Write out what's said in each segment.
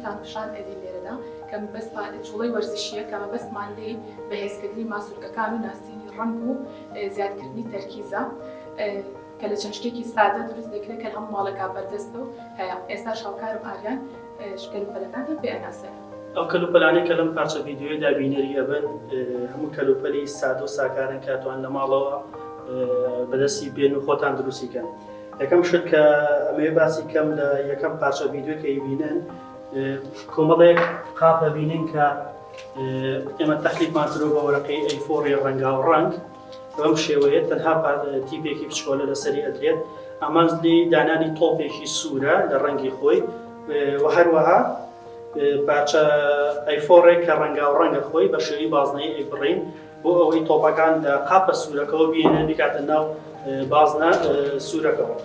تان پیشان ئەدی لێرەدا کە بەس جوڵەی وەرزشیە کەمە بەسمان لێ بەهێزکردنی ماسوولکەکان و ناسینی ڕەنگ و زیادکردنی تەرکیزە کە لە چەند شتێکی سادە دروست دەکرێت کە هەموو ماڵەکە بەردەستە و هەیە ئێستا شاوکارم ئاریان کەلوپەلەکانتان پێ ئەناسێ ئەو کەلوپەلانەی کە لەم پارچە ڤیدیۆیەدا بینەری ئەبن هەموو کەلوپەلی سادە و ساکارن کاتوان لە ماڵەوە بەدەستی بێن و خۆتان دروستیکەن. یەکەم شت کە ئەمەوێ باسی کەم لە یەکەم پارچە ڤیدیۆ کە بینن کۆمەڵێک قاپە بینین کە ئێمە تەکلیفمان کردووە بە وەرەقەی ئەیفۆڕی ڕەنگاوڕەنگ بەم شێوەیە تەنها تیپێکی بچکۆلە لەسەری ئەدرێت ئامانزلی دانانی تۆپێکی سوورە لە ڕەنگی خۆی و هەروەها پارچە ئەیفۆڕێک کە ڕەنگاوڕەنگە خۆی بە شێوەی بازنەی ئەیبڕین بۆ ئەوەی تۆپەکان لە قاپە سوورەکەەوە بینێن بکاتە ناو بازنە سوورەکەەوە.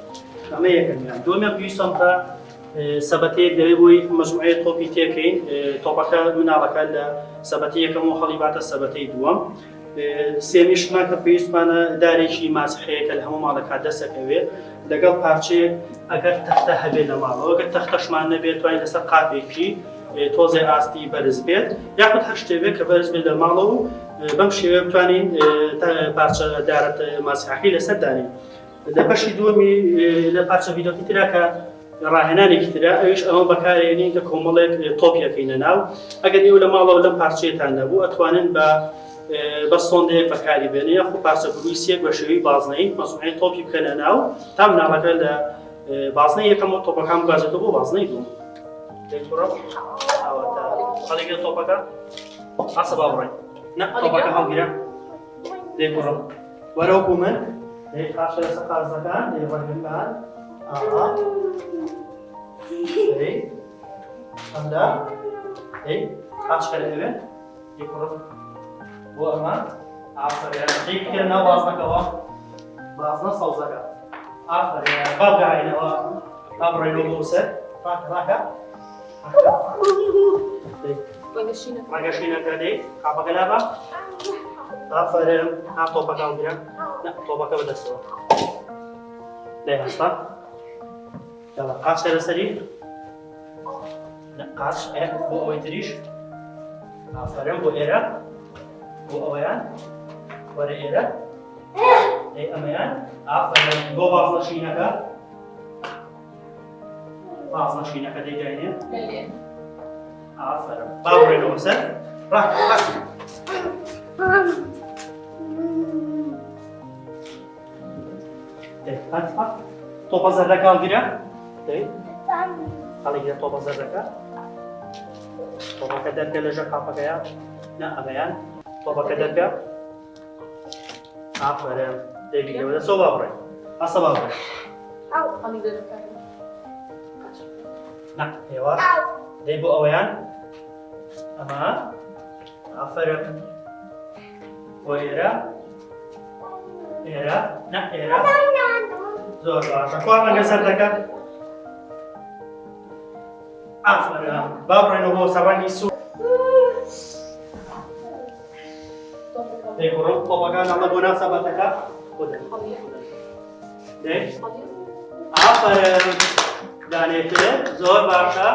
ئەمە یەکەمیان. دووەمیان پێویستم کە سەبەتەیەک دەوێت بۆی مەجموعەیە تۆپی تێکەین تۆپەکە مناڵەکە لە سەبەتی یەکەم و هەڵیباتە سەبەتەی دووەم. سێمیشمان کە پێویستمانە دارێکی ماسحەیە کە لە هەموو ماڵەکە دەسەکەوێت لەگەڵ پارچەیەک ئەگەر تەختە هەبێت لە ماڵەوە ئەگەر تەختەشمان نەبێت توانین لەسەر قاپێکی تۆزێ ئاستی بەرز بێت یاخود هەر شتێک کە بەرز بێت لە ماڵەوە و بەم شێوە بتوانین پارچە دارەت ماسحەکەی لەسەر دانین. لە بەشی دووەمی لە پارچە ڤیدیۆکی ترا کە ڕاهێنانێکی ترا ئەویش ئەمە بەکارهێنین کە کۆمەڵێک تۆپیەکەینە ناو ئەگەر ئێوە لە ماڵەوە لەم پارچەیەتان نەبوو ئەتوانن بە سۆندەیەک بەکاری بێنێ یاخود پارچە برویسێک بە شێوەی بازنەی مەجموعەی تۆپی بکەنە ناو تا مناڵەکە لە بازنەی یەکەمەوە تۆپەکان بگازێتەوە بۆ بازنەی دووەم. خەڵێکە تۆپەکە ئاسە با بڕێن نە تۆپەکە هەڵگیرە دەی بڕۆ وەرە وەکو من دەی قاشە لەسەر قازەکان دەی ڕەنگەکان دەی ئەمدا دەی قاشەکە لەوێ دەی بڕۆ بۆ ئەمە ئافرین دەی بکرێن ناو بازنەکەەوە بازنە سەوزەکە ئافرین با بگاینەوە با بڕێنەوە بۆ سەر ڕاکە ڕەگەشینەکە دەی قاپەکە لابە ئافرین ها تۆپەکە هەڵگیرە نە تۆپەکە بەدەستەوە دەی هەستا یاڵا قاچکە لەسەری قاچ بۆ ئەوەی تریش ئافرین بۆ ئێرە بۆ ئەوەیان وەرە ئێرە دەی ئەمەیان ئافرین بۆ بازنەشینەکە بازنەشینەکە دەیگاینێ ئافرین با بڕێنەوە سەر ڕاکە تۆپە زەردەکە هەڵگیرە دەی هەڵگیرە تۆپە زەردەکە تۆپەکە دەرکە لەژە قاپەکەیە نە ئەمەیان تۆپەکە دەرکە ئافرین دەیگیرەوە دەستەوە با بڕێ ئاسە با بڕێ نە ئێوە دەی بۆ ئەوەیان ئەمە ئافرین بۆ ئێرە ئێرە نە ئێرە زۆر باشە کوا ڕەنگە زەردەکە ئافرین با بڕێنەوە بۆ سەڕەنگی سوور دەی بڕۆ تۆپەکان ئەمە بۆ ناو سەبەتەکە دەی ئافرین دانێتر زۆر باشە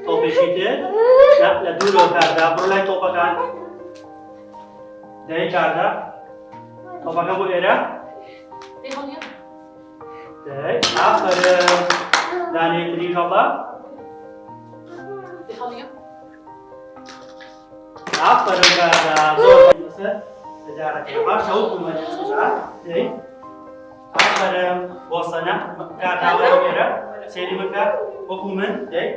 تۆپێکی تر لە دوورەوە کاردا بڕۆ لای تۆپەکان دەی کاردا تۆپەکە بۆ ئێرە دەی ئافرین دانێتری هەڵا ئافرین کاردا زۆر لەسەر جارەکە باشە وەکو مەجەزا دەی ئافرین بۆ سەنە کاردا وەرە ئێرە سێری بکە وەکو من دەی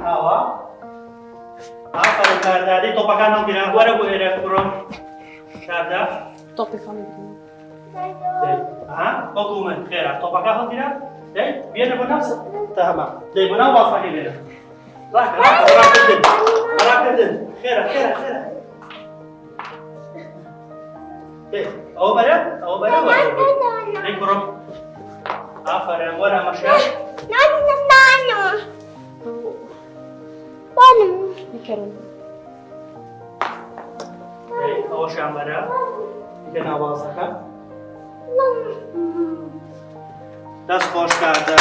ئاوا ئافرین کاردا دەی تۆپەکان هەڵگیرە وەرە بۆ ئێرە بڕۆ کاردا وەکو من خێرا تۆپەکە هەڵگیرە دەی بێنە بۆ ناو تەمام دەی بۆ ناو بازنەکە بێنە ڕاکە ڕاکردن ڕاکردن خێرا دەی ئەوە بەرە ئەوە بەرە وەرە دەی بڕۆ ئافرین وەرە ئەمەشە ئەوەشیان بەرە بکە ناو بازنەکە دەست خۆش کاردە